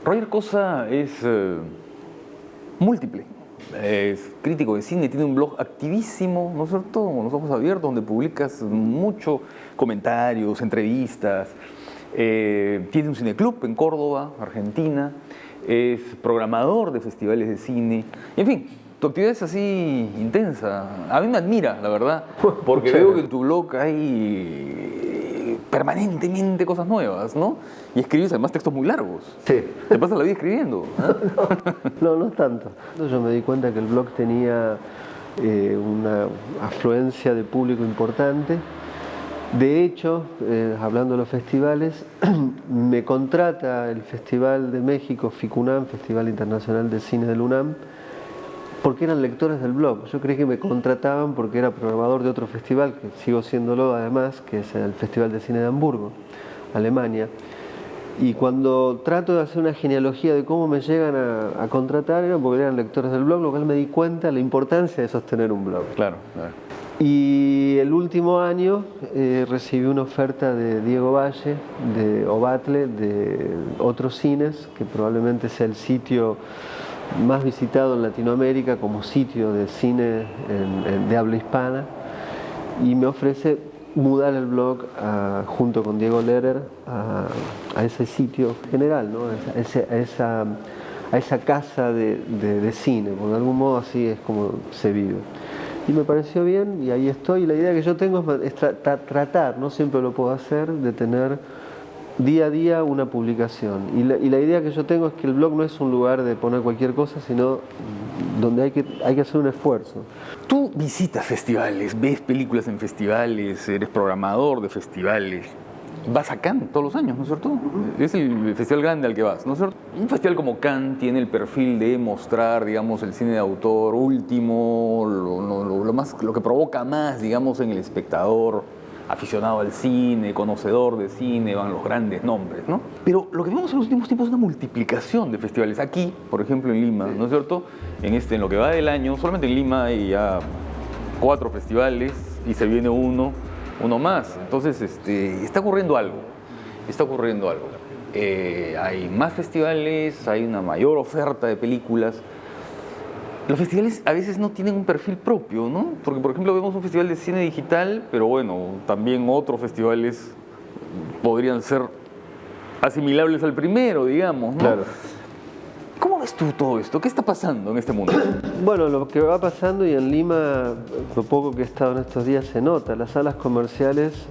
Roger Cosa es múltiple. Es crítico de cine, tiene un blog activísimo, ¿no es cierto?, con los ojos abiertos, donde publicas mucho comentarios, entrevistas. Tiene un cineclub en Córdoba, Argentina. Es programador de festivales de cine. En fin, tu actividad es así intensa. A mí me admira, la verdad, porque veo que en tu blog hay permanentemente cosas nuevas, ¿no? Y escribes además textos muy largos. Sí. Te pasas la vida escribiendo. No tanto. Yo me di cuenta que el blog tenía una afluencia de público importante. De hecho, hablando de los festivales, me contrata el Festival de México, FICUNAM, Festival Internacional de Cine del UNAM, porque eran lectores del blog. Yo creí que me contrataban porque era programador de otro festival, que sigo siéndolo además, que es el Festival de Cine de Hamburgo, Alemania. Y cuando trato de hacer una genealogía de cómo me llegan a contratar, era porque eran lectores del blog, lo cual me di cuenta de la importancia de sostener un blog. Claro, claro. Y el último año recibí una oferta de Diego Valle, de Ovatle, de Otros Cines, que probablemente sea el sitio más visitado en Latinoamérica como sitio de cine de habla hispana, y me ofrece mudar el blog junto con Diego Lehrer a ese sitio general, ¿no? a esa casa de cine, porque de algún modo así es como se vive. Y me pareció bien y ahí estoy. Y la idea que yo tengo es tratar, no siempre lo puedo hacer, de tener día a día una publicación. Y la idea que yo tengo es que el blog no es un lugar de poner cualquier cosa, sino donde hay que hacer un esfuerzo. Tú visitas festivales, ves películas en festivales, eres programador de festivales. Vas a Cannes todos los años, ¿no es cierto? Es el festival grande al que vas, ¿no es cierto? Un festival como Cannes tiene el perfil de mostrar, digamos, el cine de autor último, lo que provoca más, digamos, en el espectador aficionado al cine, conocedor de cine, van los grandes nombres, ¿no? Pero lo que vemos en los últimos tiempos es una multiplicación de festivales. Aquí, por ejemplo, en Lima, ¿no es cierto? En lo que va del año, solamente en Lima hay ya 4 festivales y se viene uno más. Entonces, está ocurriendo algo. Hay más festivales, hay una mayor oferta de películas. Los festivales a veces no tienen un perfil propio, ¿no? Porque, por ejemplo, vemos un festival de cine digital, pero bueno, también otros festivales podrían ser asimilables al primero, digamos, ¿no? Claro. ¿Cómo ves tú todo esto? ¿Qué está pasando en este mundo? Bueno, lo que va pasando, y en Lima, lo poco que he estado en estos días, se nota. Las salas comerciales,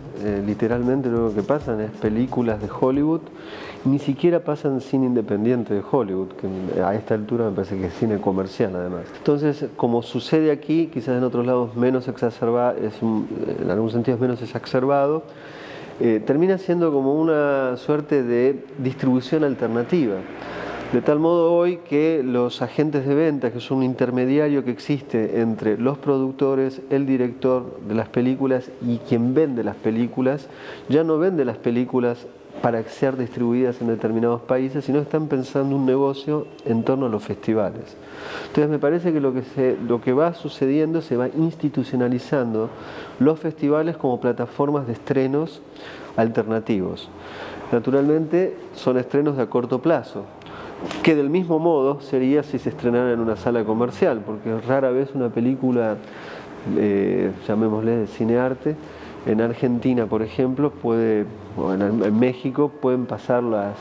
literalmente lo que pasan es películas de Hollywood, ni siquiera pasan cine independiente de Hollywood, que a esta altura me parece que es cine comercial además. Entonces, como sucede aquí, quizás en otros lados menos exacerbado, en algún sentido es menos exacerbado, termina siendo como una suerte de distribución alternativa. De tal modo hoy que los agentes de venta, que son un intermediario que existe entre los productores, el director de las películas y quien vende las películas, ya no vende las películas para ser distribuidas en determinados países, sino están pensando un negocio en torno a los festivales. Entonces me parece que lo que va sucediendo, se va institucionalizando los festivales como plataformas de estrenos alternativos. Naturalmente son estrenos de a corto plazo, que del mismo modo sería si se estrenara en una sala comercial, porque rara vez una película, llamémosle de cinearte, en Argentina, por ejemplo, en México pueden pasarlas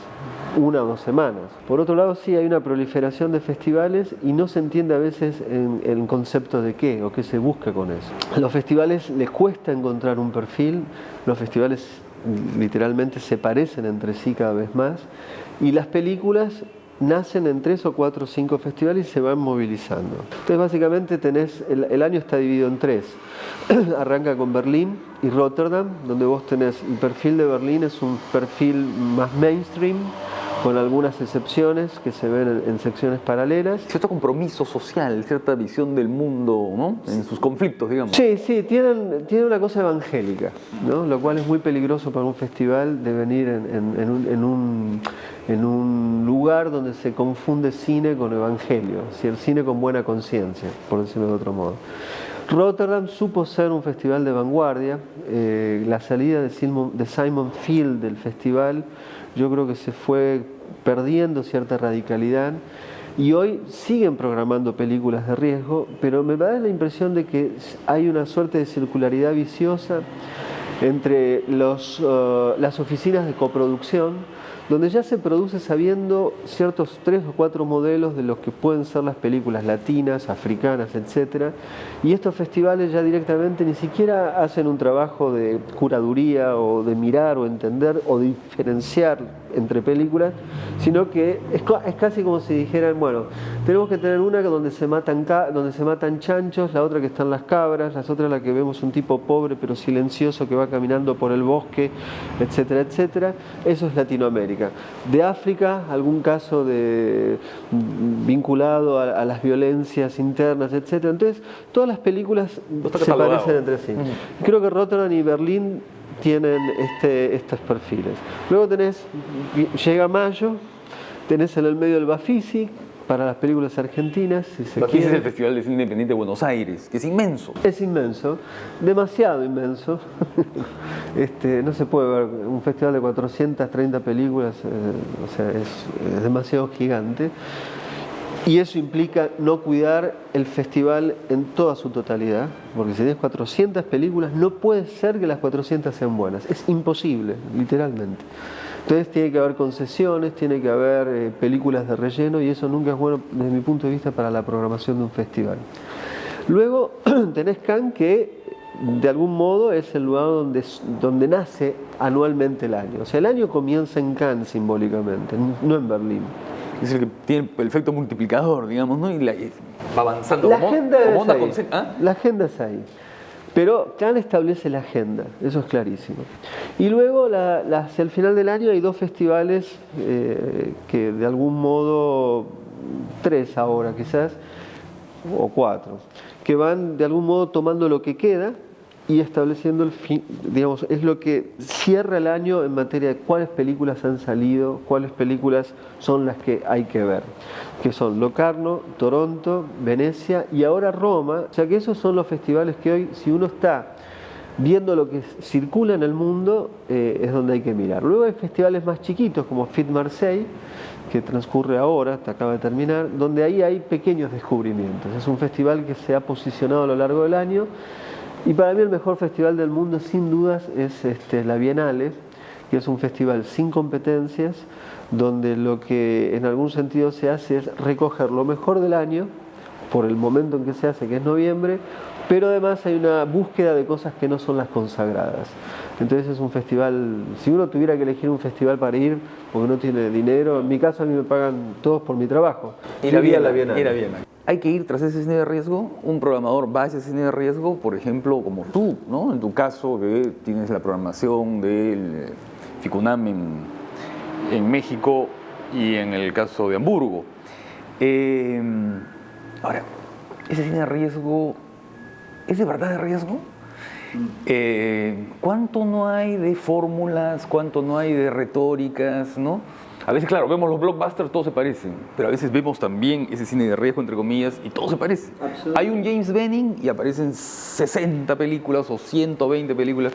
1 o 2 semanas. Por otro lado, sí hay una proliferación de festivales y no se entiende a veces en concepto de qué o qué se busca con eso. A los festivales les cuesta encontrar un perfil, los festivales literalmente se parecen entre sí cada vez más, y las películas nacen en 3 o 4 o 5 festivales y se van movilizando. Entonces básicamente el año está dividido en 3. Arranca con Berlín y Rotterdam, donde vos tenés el perfil de Berlín, es un perfil más mainstream, con algunas excepciones que se ven en secciones paralelas. Cierto compromiso social, cierta visión del mundo, ¿no? En sus conflictos, digamos. Sí, tienen una cosa evangélica, ¿no? Lo cual es muy peligroso para un festival de venir en un lugar donde se confunde cine con evangelio, el cine con buena conciencia, por decirlo de otro modo. Rotterdam supo ser un festival de vanguardia. La salida de Simon Field del festival, yo creo que se fue perdiendo cierta radicalidad y hoy siguen programando películas de riesgo, pero me da la impresión de que hay una suerte de circularidad viciosa entre las oficinas de coproducción, donde ya se produce sabiendo ciertos 3 o 4 modelos de los que pueden ser las películas latinas, africanas, etc. Y estos festivales ya directamente ni siquiera hacen un trabajo de curaduría o de mirar o entender o diferenciar entre películas, sino que es casi como si dijeran, bueno, tenemos que tener una donde se matan chanchos, la otra que están las cabras, las otras la que vemos un tipo pobre pero silencioso que va caminando por el bosque, etcétera, etcétera. Eso es Latinoamérica. De África, algún caso vinculado a las violencias internas, etcétera. Entonces, todas las películas se parecen entre sí. Creo que Rotterdam y Berlín tienen estos perfiles. Luego llega mayo, tenés en el medio el Bafisi para las películas argentinas, si se Bafisi quiere. es el Festival de Cine Independiente de Buenos Aires, que es inmenso. Es inmenso, demasiado inmenso. No se puede ver un festival de 430 películas, o sea, es demasiado gigante. Y eso implica no cuidar el festival en toda su totalidad, porque si tienes 400 películas, no puede ser que las 400 sean buenas. Es imposible, literalmente. Entonces tiene que haber concesiones, tiene que haber películas de relleno, y eso nunca es bueno desde mi punto de vista para la programación de un festival. Luego tenés Cannes, que de algún modo es el lugar donde nace anualmente el año. O sea, el año comienza en Cannes simbólicamente, no en Berlín. Es el que tiene el efecto multiplicador, digamos, ¿no? Y va avanzando. La como agenda es onda ahí. La agenda es ahí. Pero Cannes establece la agenda, eso es clarísimo. Y luego, hacia el final del año, hay 2 festivales que de algún modo, 3 ahora quizás, o 4, que van de algún modo tomando lo que queda y estableciendo el fin, digamos, es lo que cierra el año en materia de cuáles películas han salido, cuáles películas son las que hay que ver, que son Locarno, Toronto, Venecia y ahora Roma. O sea que esos son los festivales que hoy, si uno está viendo lo que circula en el mundo, es donde hay que mirar. Luego hay festivales más chiquitos como FIT Marseille, que transcurre ahora, acaba de terminar, donde ahí hay pequeños descubrimientos. Es un festival que se ha posicionado a lo largo del año. Y para mí el mejor festival del mundo, sin dudas, es la Bienale, que es un festival sin competencias, donde lo que en algún sentido se hace es recoger lo mejor del año, por el momento en que se hace, que es noviembre, pero además hay una búsqueda de cosas que no son las consagradas. Entonces es un festival, si uno tuviera que elegir un festival para ir, porque no tiene dinero, en mi caso a mí me pagan todos por mi trabajo. Ir a Bienal. Hay que ir tras ese cine de riesgo, un programador va a ese cine de riesgo, por ejemplo, como tú, ¿no? En tu caso, que tienes la programación del FICUNAM en México y en el caso de Hamburgo. Ahora, ese cine de riesgo, ¿es de verdad de riesgo? ¿Cuánto no hay de fórmulas, cuánto no hay de retóricas, ¿no? A veces, claro, vemos los blockbusters, todos se parecen, pero a veces vemos también ese cine de riesgo, entre comillas, y todo se parece. Hay un James Benning y aparecen 60 películas o 120 películas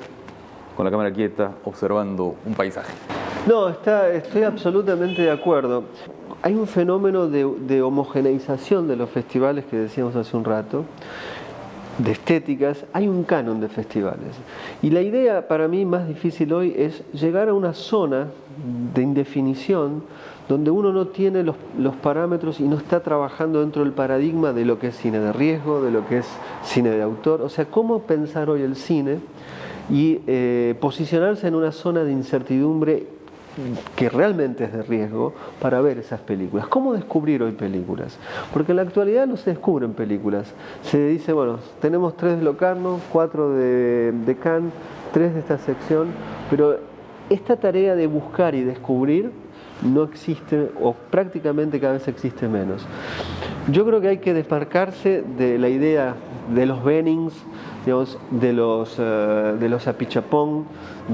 con la cámara quieta, observando un paisaje. No, estoy absolutamente de acuerdo. Hay un fenómeno de homogeneización de los festivales que decíamos hace un rato, de estéticas. Hay un canon de festivales. Y la idea para mí más difícil hoy es llegar a una zona de indefinición donde uno no tiene los parámetros y no está trabajando dentro del paradigma de lo que es cine de riesgo, de lo que es cine de autor. O sea, cómo pensar hoy el cine y posicionarse en una zona de incertidumbre que realmente es de riesgo para ver esas películas. ¿Cómo descubrir hoy películas? Porque en la actualidad no se descubren películas. Se dice, bueno, tenemos 3 de Locarno, 4 de Cannes, 3 de esta sección, pero esta tarea de buscar y descubrir no existe, o prácticamente cada vez existe menos. Yo creo que hay que desmarcarse de la idea de los Bennings, digamos, de los Apichapong,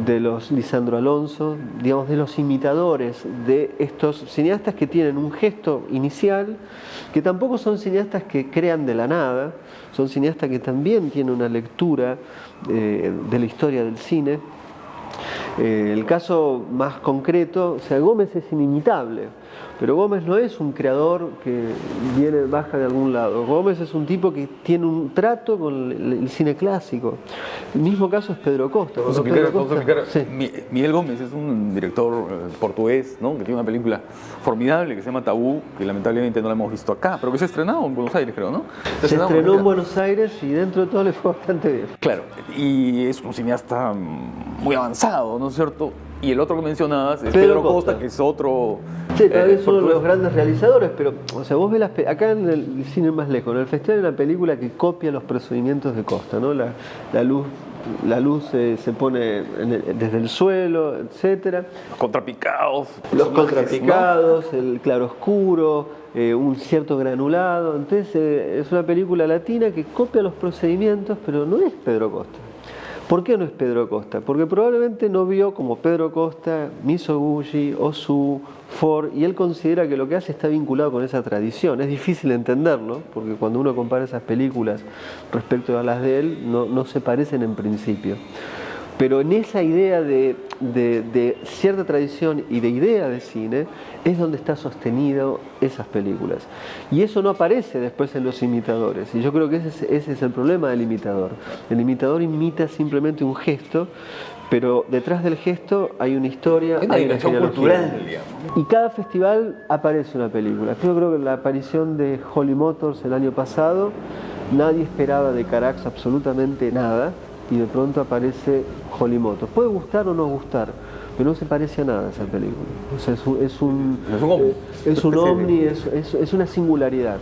de los Lisandro Alonso, digamos, de los imitadores de estos cineastas que tienen un gesto inicial, que tampoco son cineastas que crean de la nada, son cineastas que también tienen una lectura de la historia del cine. El caso más concreto, o sea, Gómez es inimitable, pero Gómez no es un creador que baja de algún lado. Gómez es un tipo que tiene un trato con el cine clásico. El mismo caso es Pedro Costa. Sí. Miguel Gómez es un director portugués, ¿no? Que tiene una película formidable que se llama Tabú, que lamentablemente no la hemos visto acá, pero que se ha estrenado en Buenos Aires, creo, ¿no? Se estrenó en Buenos Aires y dentro de todo le fue bastante bien. Claro, y es un cineasta muy avanzado, ¿no es cierto? Y el otro que mencionabas es Pedro Costa, que es otro... Sí, también es uno de los grandes realizadores, pero, o sea, vos ves acá en el cine más lejos, en el festival hay una película que copia los procedimientos de Costa, ¿no? La luz se pone desde el suelo, etcétera. Los contrapicados, ¿no? El claroscuro, un cierto granulado. Entonces es una película latina que copia los procedimientos, pero no es Pedro Costa. ¿Por qué no es Pedro Costa? Porque probablemente no vio como Pedro Costa Mizoguchi, Ozu, Ford, y él considera que lo que hace está vinculado con esa tradición. Es difícil entenderlo, porque cuando uno compara esas películas respecto a las de él, no se parecen en principio. Pero en esa idea de cierta tradición y de idea de cine es donde está sostenido esas películas. Y eso no aparece después en los imitadores. Y yo creo que ese es el problema del imitador. El imitador imita simplemente un gesto, pero detrás del gesto hay una historia, hay una genealogía. Y cada festival aparece una película. Yo creo que la aparición de Holly Motors el año pasado, nadie esperaba de Carax absolutamente nada. Y de pronto aparece Holly Motors. Puede gustar o no gustar, pero no se parece a nada esa película. O sea, es un ovni, es una singularidad.